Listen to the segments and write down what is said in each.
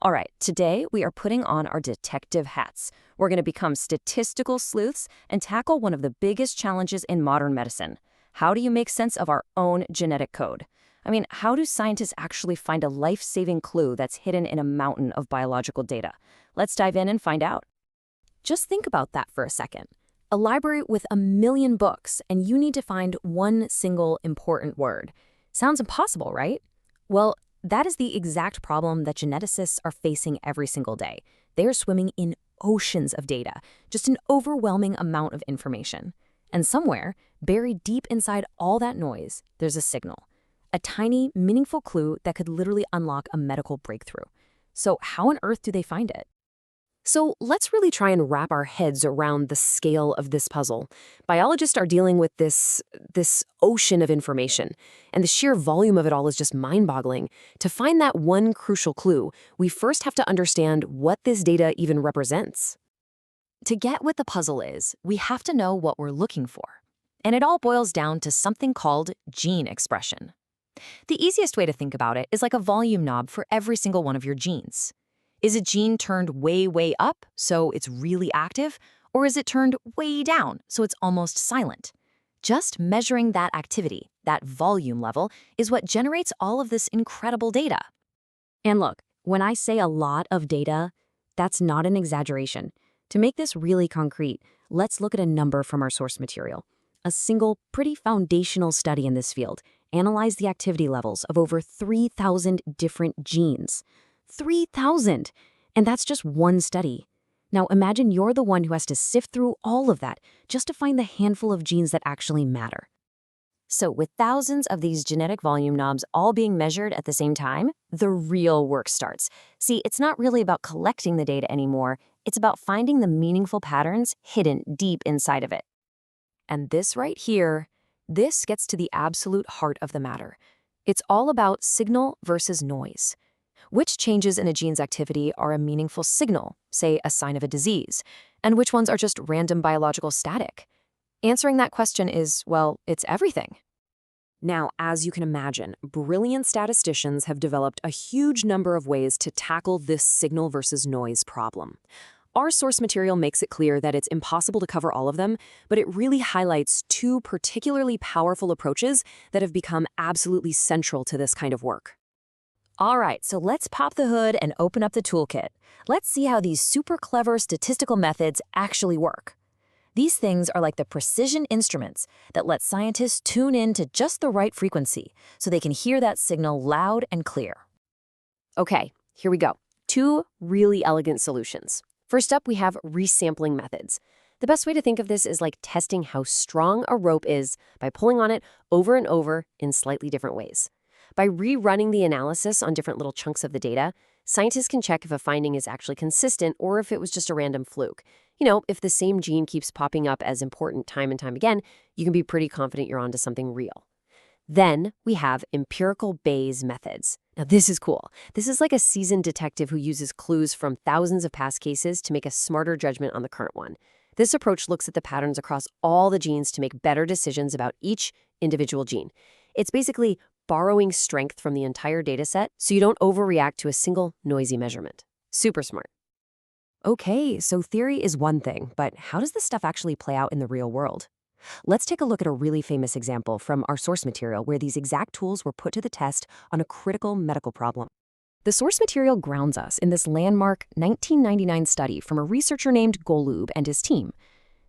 All right, today we are putting on our detective hats. We're going to become statistical sleuths and tackle one of the biggest challenges in modern medicine. How do you make sense of our own genetic code? I mean, how do scientists actually find a life-saving clue that's hidden in a mountain of biological data? Let's dive in and find out. Just think about that for a second. A library with 1 million books, and you need to find one single important word. Sounds impossible, right? Well, that is the exact problem that geneticists are facing every single day. They are swimming in oceans of data, just an overwhelming amount of information. And somewhere, buried deep inside all that noise, there's a signal. A tiny, meaningful clue that could literally unlock a medical breakthrough. So how on earth do they find it? So let's really try and wrap our heads around the scale of this puzzle. Biologists are dealing with this ocean of information, and the sheer volume of it all is just mind-boggling. To find that one crucial clue, we first have to understand what this data even represents. To get what the puzzle is, we have to know what we're looking for. And it all boils down to something called gene expression. The easiest way to think about it is like a volume knob for every single one of your genes. Is a gene turned way, way up, so it's really active? Or is it turned way down, so it's almost silent? Just measuring that activity, that volume level, is what generates all of this incredible data. And look, when I say a lot of data, that's not an exaggeration. To make this really concrete, let's look at a number from our source material. A single, pretty foundational study in this field analyzed the activity levels of over 3,000 different genes. 3,000! And that's just one study. Now imagine you're the one who has to sift through all of that just to find the handful of genes that actually matter. So with thousands of these genetic volume knobs all being measured at the same time, the real work starts. See, it's not really about collecting the data anymore. It's about finding the meaningful patterns hidden deep inside of it. And this right here, this gets to the absolute heart of the matter. It's all about signal versus noise. Which changes in a gene's activity are a meaningful signal, say a sign of a disease, and which ones are just random biological static? Answering that question is, well, it's everything. Now, as you can imagine, brilliant statisticians have developed a huge number of ways to tackle this signal versus noise problem. Our source material makes it clear that it's impossible to cover all of them, but it really highlights two particularly powerful approaches that have become absolutely central to this kind of work. All right, so let's pop the hood and open up the toolkit. Let's see how these super clever statistical methods actually work. These things are like the precision instruments that let scientists tune in to just the right frequency so they can hear that signal loud and clear. Okay, here we go. Two really elegant solutions. First up, we have resampling methods. The best way to think of this is like testing how strong a rope is by pulling on it over and over in slightly different ways. By rerunning the analysis on different little chunks of the data, scientists can check if a finding is actually consistent or if it was just a random fluke. You know, if the same gene keeps popping up as important time and time again, you can be pretty confident you're onto something real. Then we have empirical Bayes methods. Now this is cool. This is like a seasoned detective who uses clues from thousands of past cases to make a smarter judgment on the current one. This approach looks at the patterns across all the genes to make better decisions about each individual gene. It's basically borrowing strength from the entire data set so you don't overreact to a single noisy measurement. Super smart. Okay, so theory is one thing, but how does this stuff actually play out in the real world? Let's take a look at a really famous example from our source material where these exact tools were put to the test on a critical medical problem. The source material grounds us in this landmark 1999 study from a researcher named Golub and his team.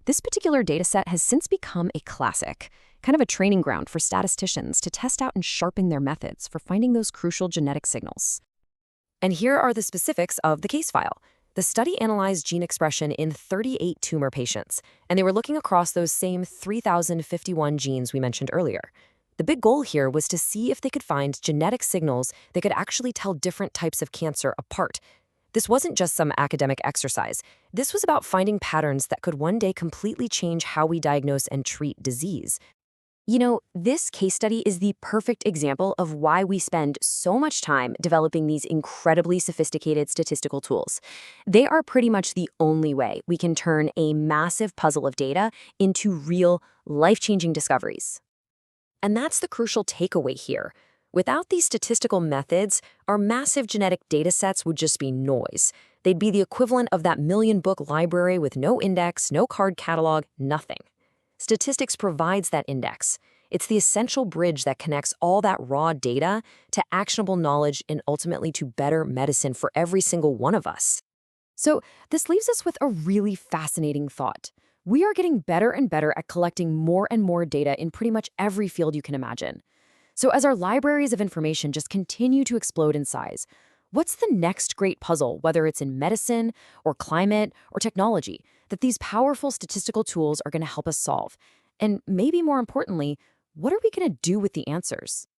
This particular dataset has since become a classic, kind of a training ground for statisticians to test out and sharpen their methods for finding those crucial genetic signals. And here are the specifics of the case file. The study analyzed gene expression in 38 tumor patients, and they were looking across those same 3,051 genes we mentioned earlier. The big goal here was to see if they could find genetic signals that could actually tell different types of cancer apart. This wasn't just some academic exercise. This was about finding patterns that could one day completely change how we diagnose and treat disease. You know, this case study is the perfect example of why we spend so much time developing these incredibly sophisticated statistical tools. They are pretty much the only way we can turn a massive puzzle of data into real, life-changing discoveries. And that's the crucial takeaway here. Without these statistical methods, our massive genetic data sets would just be noise. They'd be the equivalent of that million-book library with no index, no card catalog, nothing. Statistics provides that index. It's the essential bridge that connects all that raw data to actionable knowledge and ultimately to better medicine for every single one of us. So this leaves us with a really fascinating thought. We are getting better and better at collecting more and more data in pretty much every field you can imagine. So as our libraries of information just continue to explode in size, what's the next great puzzle, whether it's in medicine or climate or technology, that these powerful statistical tools are going to help us solve? And maybe more importantly, what are we going to do with the answers?